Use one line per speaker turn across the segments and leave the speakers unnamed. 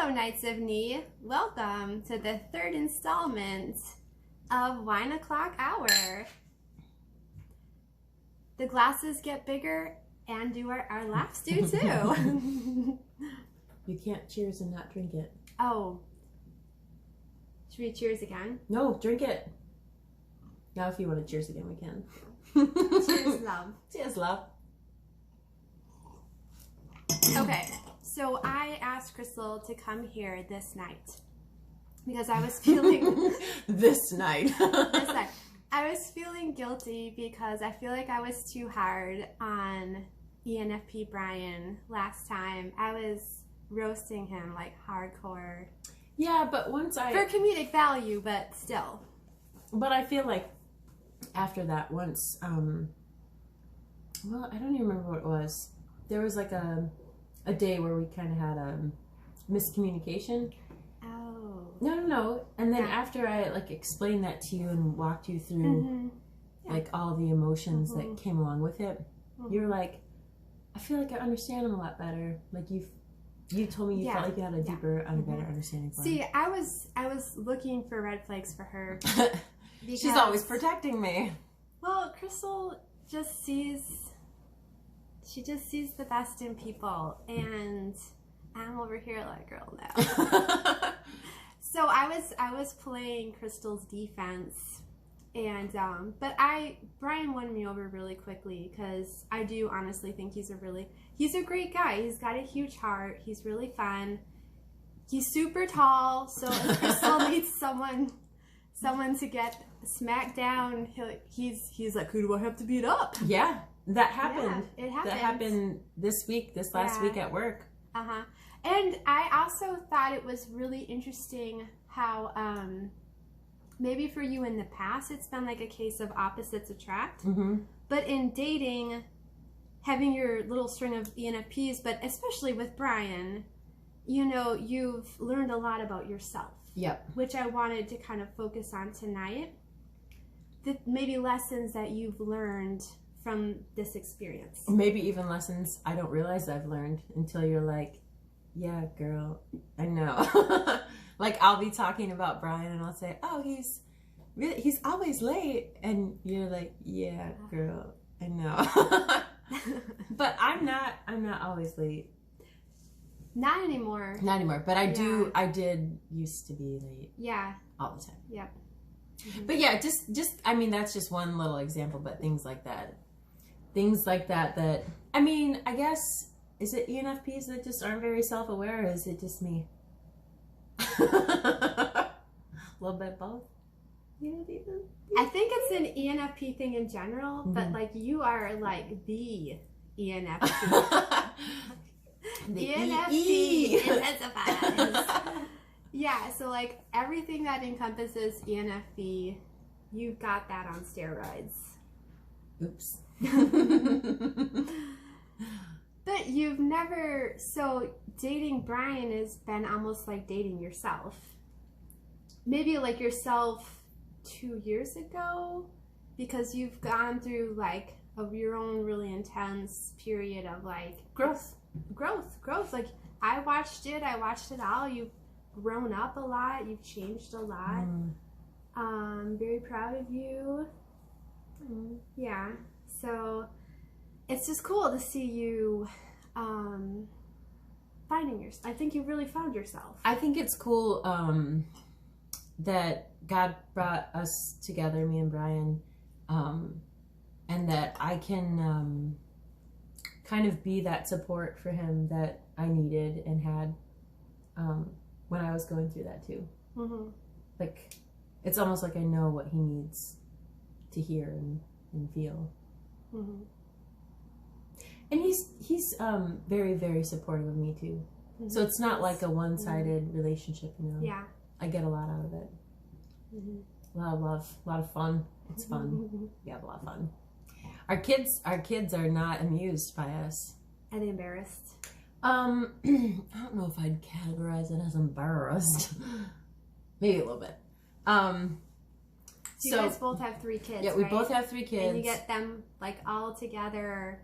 Hello, Knights of Knee. Welcome to the third installment of Wine O'Clock Hour. The glasses get bigger, and do our laughs do too.
You can't cheers and not drink it.
Oh. Should we cheers again?
No, drink it. Now if you want to cheers again, we can.
Cheers, love.
Cheers, love.
Okay, so I asked Crystal to come here this night because I was feeling...
This night.
This night. I was feeling guilty because I feel like I was too hard on ENFP Brian last time. I was roasting him like hardcore.
Yeah, but once
For comedic value, but still.
But I feel like after that, once, well, I don't even remember what it was. There was like a day where we kind of had a miscommunication.
Oh.
No. And then after I like explained that to you and walked you through like all the emotions that came along with it, you're like, I feel like I understand him a lot better. Like you told me you felt like you had a deeper and a better understanding for him.
See, I was looking for red flags for her.
She's always protecting me.
Well, Crystal just sees the best in people, and I'm over here like, girl, no. So I was playing Crystal's defense, and but Brian won me over really quickly because I do honestly think he's a great guy. He's got a huge heart. He's really fun. He's super tall, so if Crystal needs someone to get smacked down, he's like, who do I have to beat up?
Yeah, that happened.
Yeah, it happened.
That happened this last week at work.
And I also thought it was really interesting how maybe for you in the past it's been like a case of opposites attract, but in dating, having your little string of ENFPs, but especially with Brian, you know, you've learned a lot about yourself.
Yep.
Which I wanted to kind of focus on tonight. Maybe lessons that you've learned from this experience.
Maybe even lessons I don't realize I've learned until you're like, yeah, girl, I know. Like I'll be talking about Brian and I'll say, oh, he's always late. And you're like, yeah, girl, I know. But I'm not always late.
Not anymore.
Not anymore. But I did used to be late.
Yeah.
All the time.
Yep.
But yeah, just I mean, that's just one little example, but things like that, I mean, I guess, is it ENFPs that just aren't very self-aware, or is it just me? A little bit both.
I think it's an ENFP thing in general, but like you are like the ENFP.
The
ENFP intensifies. Yeah, so like everything that encompasses ENFP, you've got that on steroids.
Oops.
But you've never, so dating Brian has been almost like dating yourself. Maybe like yourself 2 years ago, because you've gone through like your own really intense period of like growth. Like I watched it all. You've grown up a lot. You've changed a lot. Very proud of you. Yeah. So it's just cool to see you finding yourself. I think you really found yourself.
I think it's cool that God brought us together, me and Brian, and that I can kind of be that support for him that I needed and had when I was going through that too. Like, it's almost like I know what he needs to hear and feel. And he's very, very supportive of me too. So it's not like a one-sided relationship, you know.
Yeah.
I get a lot out of it. A lot of love, a lot of fun. It's fun. We have a lot of fun. Our kids are not amused by us.
Are they embarrassed?
I don't know if I'd categorize it as embarrassed. Maybe a little bit.
So you guys both have 3 kids,
yeah, we both have 3 kids.
And you get them like all together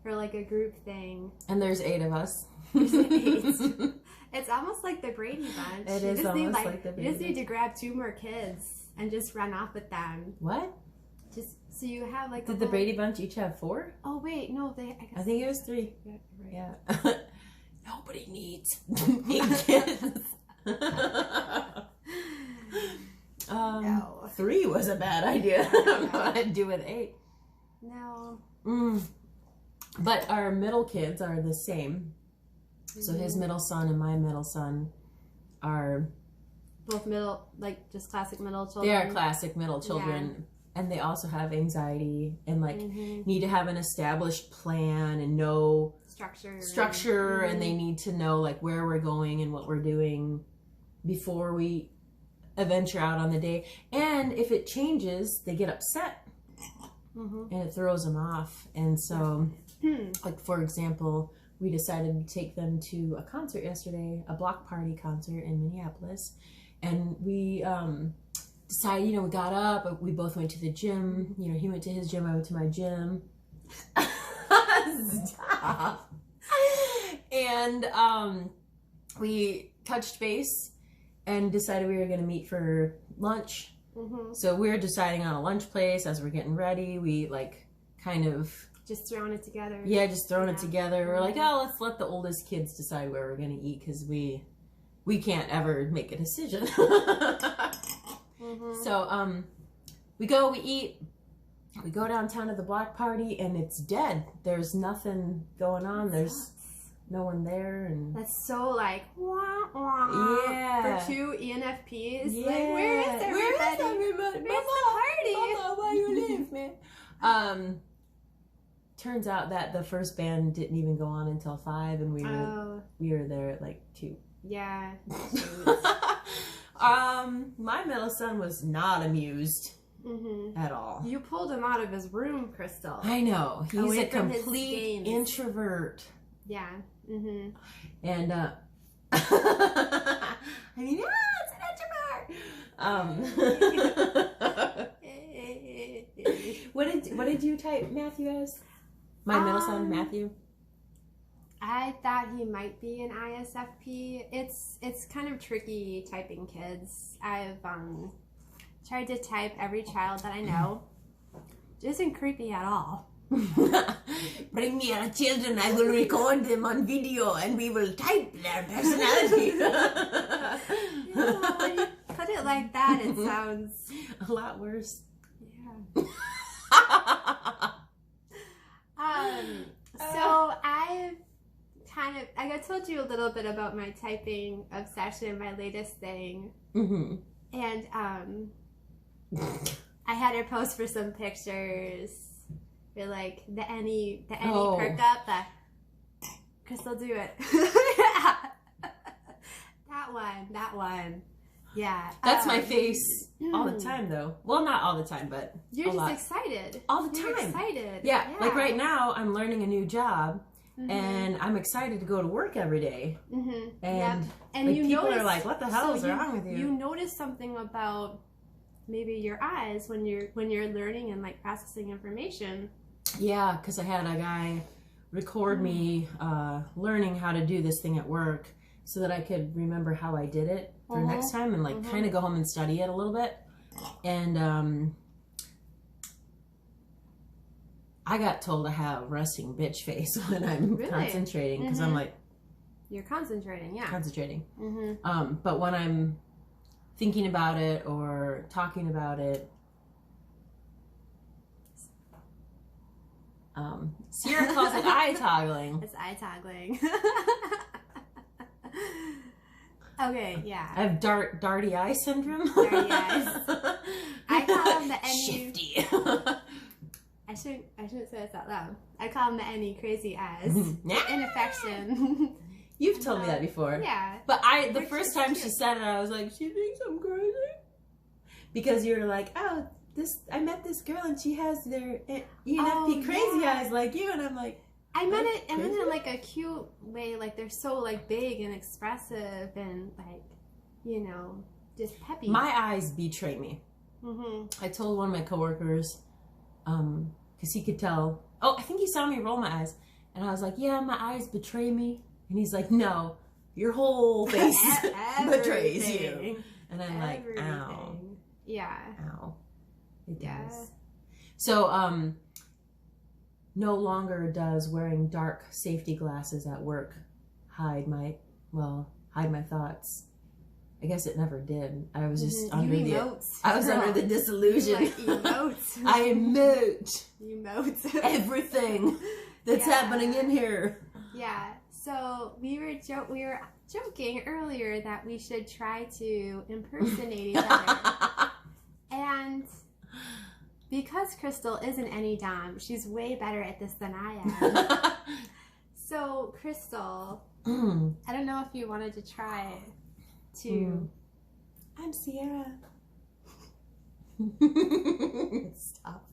for like a group thing.
And there's 8 of us.
There's 8. It's almost like the Brady Bunch.
It
You
is
just need,
almost like the
You
Brady
just need to grab 2 more kids and just run off with them.
What?
Just so you have like.
Did the Brady Bunch each have 4?
Oh wait, no, I guess.
I think it was 3.
Yeah, you're right.
Yeah. Nobody needs 8 kids.
No.
3 was a bad idea. I don't know what I'd do with 8.
No.
But our middle kids are the same. So his middle son and my middle son are
both middle, like just classic middle children.
They are classic middle children, and they also have anxiety and like need to have an established plan and know structure, and they need to know like where we're going and what we're doing before we venture out on the day. And if it changes, they get upset, and it throws them off. And so, like for example, we decided to take them to a concert yesterday, a block party concert in Minneapolis. And we decided, you know, we got up, we both went to the gym. You know, he went to his gym, I went to my gym. Stop. And we touched base and decided we were going to meet for lunch. So we were deciding on a lunch place as we're getting ready. We like kind of...
Just throwing it together.
Yeah, just throwing it together. We're like, oh, let's let the oldest kids decide where we're going to eat because we can't ever make a decision. So we go, we eat, we go downtown to the block party, and it's dead. There's nothing going on. There's no one there. And
that's so like, wah, wah,
yeah.
For 2 ENFPs.
Yeah.
Like, where is everybody?
Where's everybody?
Where's the party?
Mama, why you leave me? Turns out that the first band didn't even go on until 5, and we were there at like 2.
Yeah.
My middle son was not amused at all.
You pulled him out of his room, Crystal.
I know. He's
away
a
from
complete introvert.
Yeah.
And I mean, it's an introvert. What did you type Matthew as? My middle son, Matthew.
I thought he might be an ISFP. It's kind of tricky typing kids. I've tried to type every child that I know. It isn't creepy at all.
Bring me our children, I will record them on video and we will type their personality.
When you put it like that, it sounds
a lot worse.
Yeah. So I told you a little bit about my typing obsession, my latest thing. And I had her post for some pictures for like the any perk up, Crystal, do it. That one. Yeah.
That's my face all the time, though. Well, not all the time, but
you're
a
just
lot.
Excited.
All the
You're
time.
excited.
Yeah, like right now, I'm learning a new job, and I'm excited to go to work every day. And like,
you
people
notice,
are like, "What the hell is wrong with you?"
You notice something about maybe your eyes when you're learning and like processing information.
Yeah, because I had a guy record me learning how to do this thing at work, so that I could remember how I did it for next time and like kind of go home and study it a little bit. And I got told I have resting bitch face when I'm concentrating because I'm like,
you're concentrating, yeah.
Concentrating. But when I'm thinking about it or talking about it, Sierra calls it eye toggling.
It's eye toggling. Okay, yeah.
I have darty eye syndrome.
Darty eyes. I call them the
shifty.
I shouldn't say this out loud. I call them the any crazy eyes. Infection.
You've told me that before.
Yeah.
But the first time she said it, I was like, she thinks I'm crazy. Because you're like, oh, I met this girl and she has their ENFP crazy eyes like you, and I'm like,
I meant it in like a cute way, like they're so like big and expressive and like, you know, just peppy.
My eyes betray me. I told one of my coworkers, because he could tell. Oh, I think he saw me roll my eyes, and I was like, "Yeah, my eyes betray me." And he's like, "No, your whole face betrays you.
Everything.
And I'm like, ow.
Yeah.
Ow. It
Yeah.
does. So, no longer does wearing dark safety glasses at work hide my thoughts. I guess it never did. I was just under the disillusion.
You like emote.
I emote
Emote.
everything that's happening in here.
Yeah. So we were joking earlier that we should try to impersonate each other. And because Crystal isn't any Dom, she's way better at this than I am. So Crystal, I don't know if you wanted to try to.
I'm Sierra. Stop.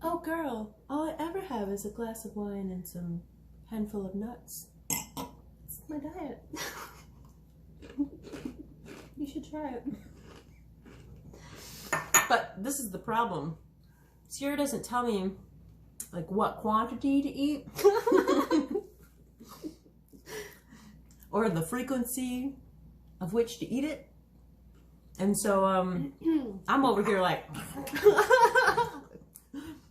Oh, girl, all I ever have is a glass of wine and some handful of nuts. It's my diet. You should try it. But this is the problem. Sierra doesn't tell me like what quantity to eat or the frequency of which to eat it. And so I'm over here like,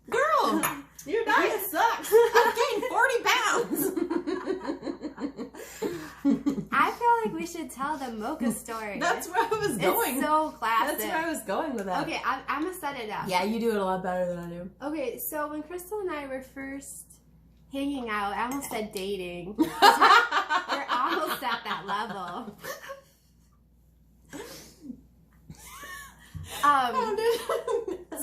girl, your diet sucks. I've gained 40 pounds.
I feel like we should tell the mocha story.
That's where I was going.
It's so classic.
That's where I was going with that.
Okay, I'm gonna set it up.
Yeah, you do it a lot better than I do.
Okay, so when Crystal and I were first hanging out, I almost said dating. We're almost at that level.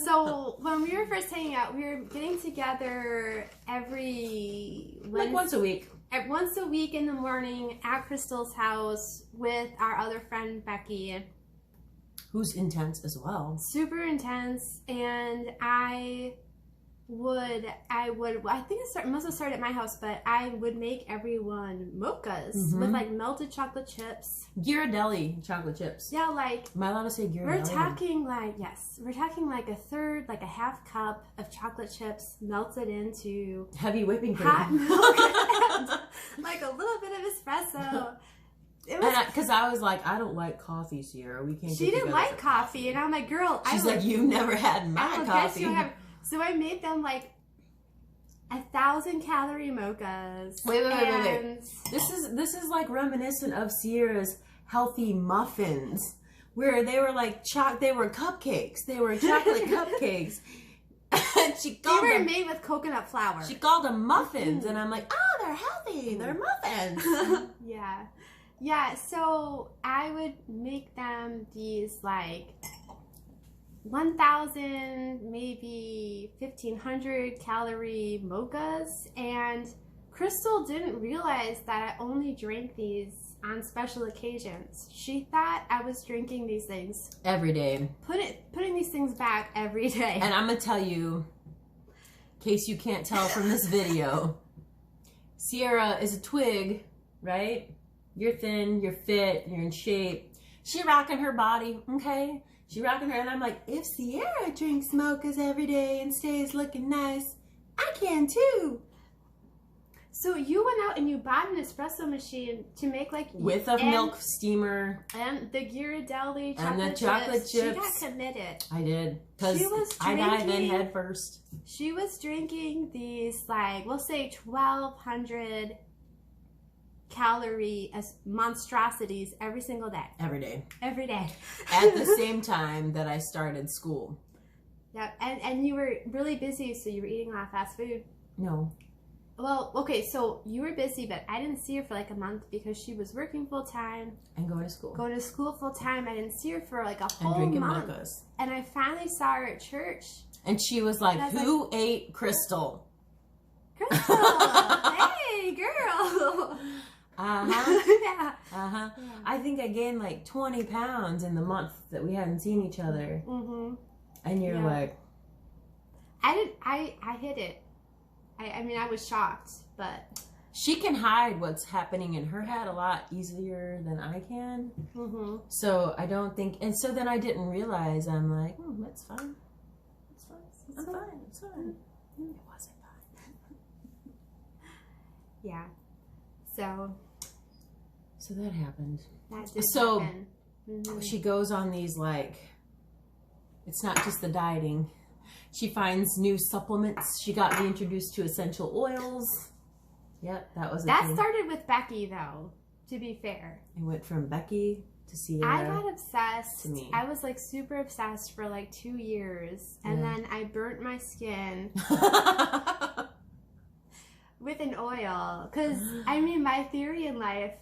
So when we were first hanging out, we were getting together every
once a week.
Once a week in the morning at Crystal's house with our other friend Becky.
Who's intense as well.
Super intense, and I think it must have started at my house, but I would make everyone mochas with like melted chocolate chips.
Ghirardelli chocolate chips.
Yeah, like.
Am I allowed to say Ghirardelli?
We're talking like a third, like a half cup of chocolate chips melted into
heavy whipping cream.
Hot milk and like a little bit of espresso.
Because I was like, I don't like coffee, Sierra. We can't.
She didn't like coffee, and I'm like, girl.
She's like, you've never had my coffee.
So I made them like 1,000-calorie mochas.
Wait. This is like reminiscent of Sierra's healthy muffins, where they were like they were cupcakes. They were chocolate cupcakes. And
they were made with coconut flour.
She called them muffins, and I'm like, oh, they're healthy. They're muffins.
Yeah. So I would make them these like 1,000, maybe 1,500 calorie mochas, and Crystal didn't realize that I only drank these on special occasions. She thought I was drinking these things
every day.
Putting these things back every day.
And I'm gonna tell you, in case you can't tell from this video, Sierra is a twig, right? You're thin, you're fit, you're in shape. She rocking her body, okay? She rocking her, and I'm like, if Sierra drinks mochas every day and stays looking nice, I can too.
So you went out and you bought an espresso machine to make like
with a milk steamer
and the Ghirardelli
and the chocolate chips.
She got committed.
I did, because I dive in head first.
She was drinking these like, we'll say 1,200 calorie monstrosities every single day.
Every day.
At
the same time that I started school.
Yep, and you were really busy, so you were eating a lot of fast food.
No.
Well, okay, so you were busy, but I didn't see her for like a month because she was working full time.
And going to school.
Full time. I didn't see her for like a whole
month. And drinking
month.
mochas.
And I finally saw her at church.
And she was like, who ate Crystal?
Crystal! Hey, girl!
Yeah. I think I gained like 20 pounds in the month that we hadn't seen each other. And you're like,
I hid it. I mean, I was shocked, but
she can hide what's happening in her head a lot easier than I can. So I don't think, and so then I didn't realize. I'm like, that's fine. It's fine. It's fine. It wasn't fine.
Yeah. So
So that happened.
That did
So
happen. Mhm.
she goes on these, like, it's not just the dieting. She finds new supplements. She got me introduced to essential oils. Yep, that was a
That
thing.
started with Becky, though, to be fair.
It went from Becky to Sierra.
I got obsessed.
to me.
I was like super obsessed for like 2 years. And
Yeah.
then I burnt my skin with an oil. Because, I mean, my theory in life,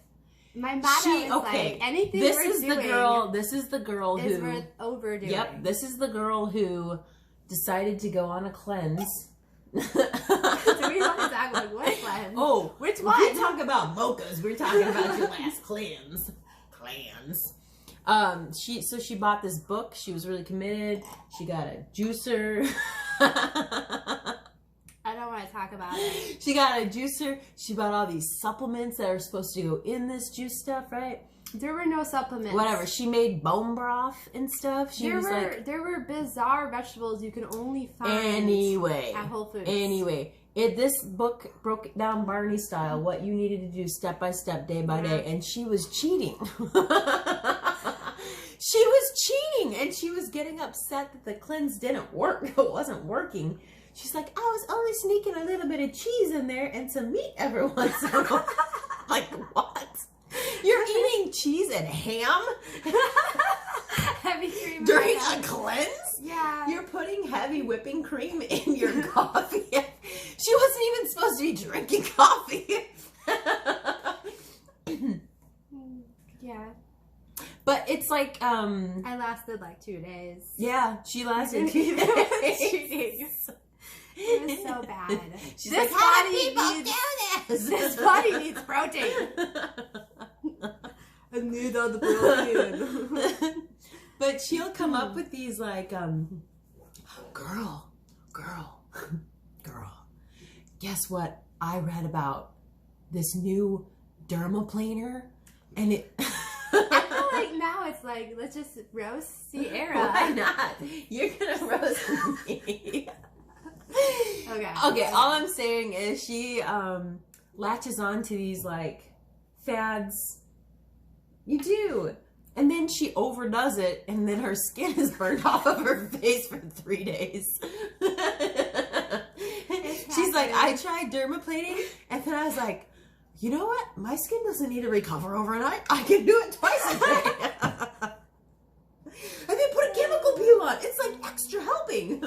my motto is like, anything
This
we're
is
doing
the girl. This is the girl
is
who.
worth overdoing.
Yep, this is the girl who decided to go on a cleanse.
Do we want to talk about what cleanse?
Oh,
Which
we
one?
talk about mochas. We're talking about your last cleanse. She bought this book. She was really committed. She got a juicer.
I don't want to talk about it.
She got a juicer. She bought all these supplements that are supposed to go in this juice stuff, right?
There were no supplements.
Whatever. She made bone broth and stuff.
There were bizarre vegetables you can only find
Anyway.
at Whole Foods.
Anyway, this book broke it down Barney style, what you needed to do step by step, day by day, and she was cheating. She was cheating, and she was getting upset that the cleanse didn't work. It wasn't working. She's like, I was only sneaking a little bit of cheese in there and some meat every once in a while. Like, what? You're eating cheese and ham
Heavy cream
during
on
a
top.
cleanse?
Yeah.
You're putting heavy whipping cream in your coffee. She wasn't even supposed to be drinking coffee.
Yeah.
But it's like,
I lasted like 2 days.
yeah, she lasted 2
It was
days.
2 days. It was so bad.
She's
This
like, how do
body
people
needs-
do this?
This body needs protein. I need all the protein.
But she'll come up with these like, girl, guess what I read about this new dermaplaner? And it...
I feel like now it's like, let's just roast Sierra.
Why not? You're gonna roast me.
Okay.
Okay, all I'm saying is she latches on to these like fads. You do. And then she overdoes it, and then her skin is burned off of her face for 3 days. She's like, I tried dermaplaning, and then I was like, you know what? My skin doesn't need to recover overnight. I can do it twice a day. And then put a chemical peel on. It's like extra helping.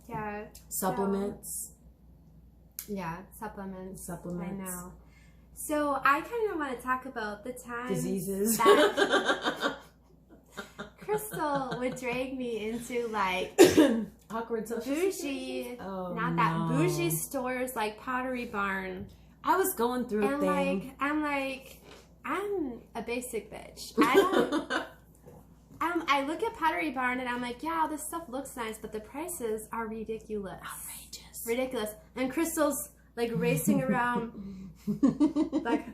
Yeah.
Supplements.
Yeah, supplements.
Supplements.
I know. So I kind of want to talk about the time
Diseases.
that Crystal would drag me into like
Awkward social
bougie,
situations? Oh,
not that
no.
bougie stores like Pottery Barn,
I was going through a
and
thing.
I'm a basic bitch. I don't. I look at Pottery Barn and I'm like, yeah, this stuff looks nice, but the prices are ridiculous.
Outrageous.
Ridiculous. And Crystal's like racing around, like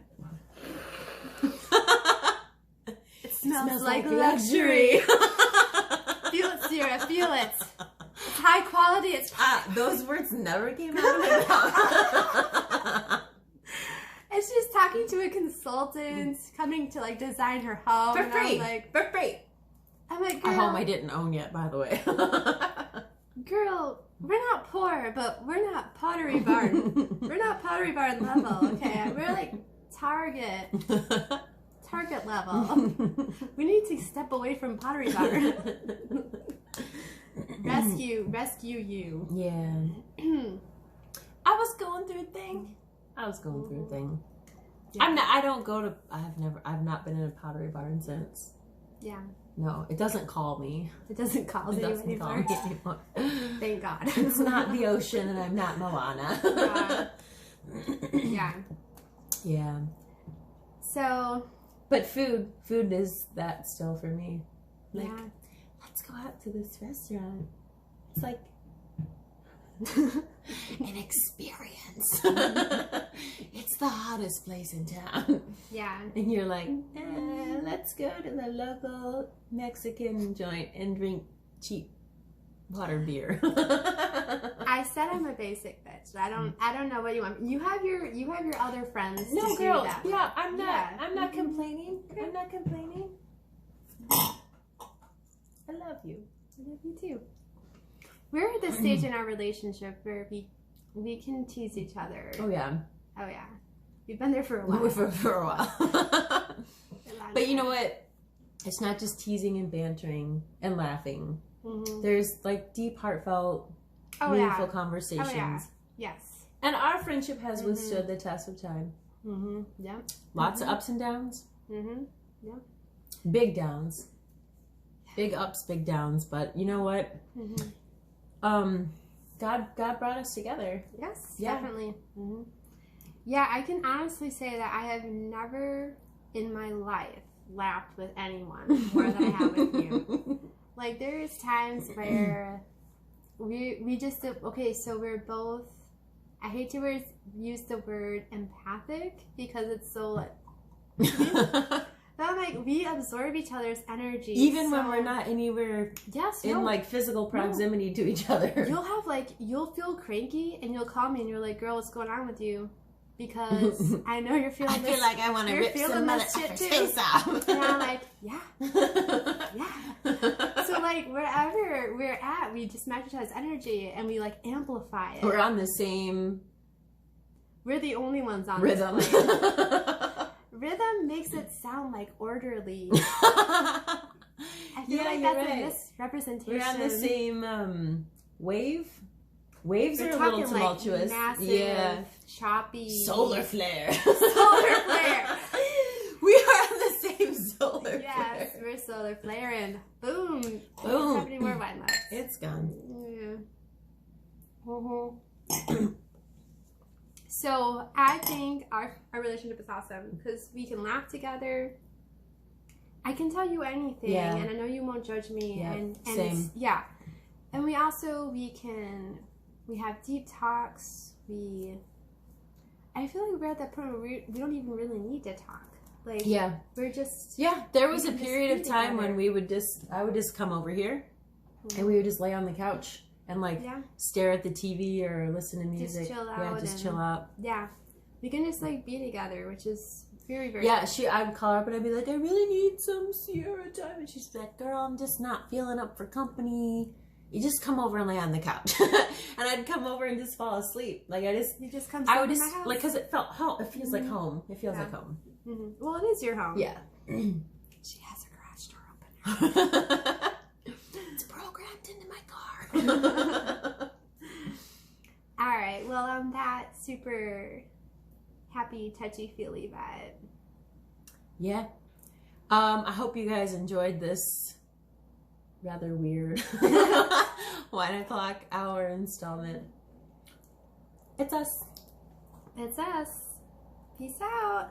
it smells like luxury. Feel it, Sierra. Feel it. It's high quality. It's
Those words never came out of my mouth.
And she's talking to a consultant, coming to like design her home.
For
and
free.
For free. I'm like, girl,
A home I didn't own yet, by the way.
girl, we're not poor, but we're not Pottery Barn. We're not Pottery Barn level, okay? We're like Target level. We need to step away from Pottery Barn. Rescue you.
Yeah. I was going through a thing.
Yeah.
I've not been in a Pottery Barn since.
Yeah.
No, it doesn't call me.
It doesn't call
It
you
doesn't call
anymore.
me anymore.
Thank God.
It's not the ocean, and I'm not Moana.
Yeah.
Yeah.
So,
But food is that still for me. Like,
yeah.
let's go out to this restaurant. It's like an experience. It's the hottest place in town.
Yeah.
And you're like, let's go to the local Mexican joint and drink cheap water beer.
I said I'm a basic bitch. I don't know what you want. You have your other friends.
No,
to
girl.
Do that
Yeah,
with.
I'm not.
Yeah.
I'm not complaining. I'm not complaining. I love you.
I love you too. We're at the stage in our relationship where we can tease each other.
Oh yeah.
Oh yeah. We've been there for a while.
For a while. But you know what? It's not just teasing and bantering and laughing.
Mm-hmm.
There's like deep, heartfelt, meaningful conversations.
Oh yeah. Yes.
And our friendship has withstood the test of time.
Mm-hmm. Yeah.
Lots of ups and downs.
Mm-hmm. Yeah.
Big downs. Big ups, big downs. But you know what?
Mm-hmm.
God brought us together.
Yes,
Yeah.
definitely. Mm-hmm. Yeah, I can honestly say that I have never in my life laughed with anyone more than I have with you. Like, there's times where we just, okay, so we're both, I hate to use the word empathic because it's so like, but I'm like, we absorb each other's energy.
Even when we're not anywhere in like physical proximity to each other.
You'll feel cranky and you'll call me and you're like, girl, what's going on with you? Because I know you're feeling this.
I feel like I want to rip some motherfucker's face off.
And I'm like, yeah. Yeah. So like wherever we're at, we just match each other's energy and we like amplify it.
We're on the same
We're the only ones on
rhythm.
this plane. Rhythm makes it sound like orderly. I feel like that's a misrepresentation.
We're on the same wave. Waves
We're
are a little
talking
tumultuous.
like massive, choppy.
Solar flare.
Solar flare.
We are on the same solar flare.
Yes, we're solar flaring. Boom.
Boom.
Don't have any more wine left.
It's gone.
Yeah. So I think our relationship is awesome because we can laugh together. I can tell you anything, and I know you won't judge me.
Yeah,
and
same.
Yeah. And we have deep talks. I feel like we're at that point where we don't even really need to talk. Like, we're just...
Yeah, there was a period of time when I would just come over here and we would just lay on the couch and like stare at the TV or listen to music.
Just chill out.
Chill out.
Yeah. We can just like be together, which is very, very
cool. I would call her up and I'd be like, I really need some Sierra time. And she's like, girl, I'm just not feeling up for company. You just come over and lay on the couch. And I'd come over and just fall asleep. Like
You just come
I would just,
my house?
like, because it felt home. It feels like home. It feels like home.
Mm-hmm. Well, it is your home.
Yeah.
She has her garage door open.
It's programmed into my car.
All right. Well, on that super happy, touchy-feely vibe.
Yeah. I hope you guys enjoyed this rather weird 1 o'clock hour installment. It's us.
It's us. Peace out.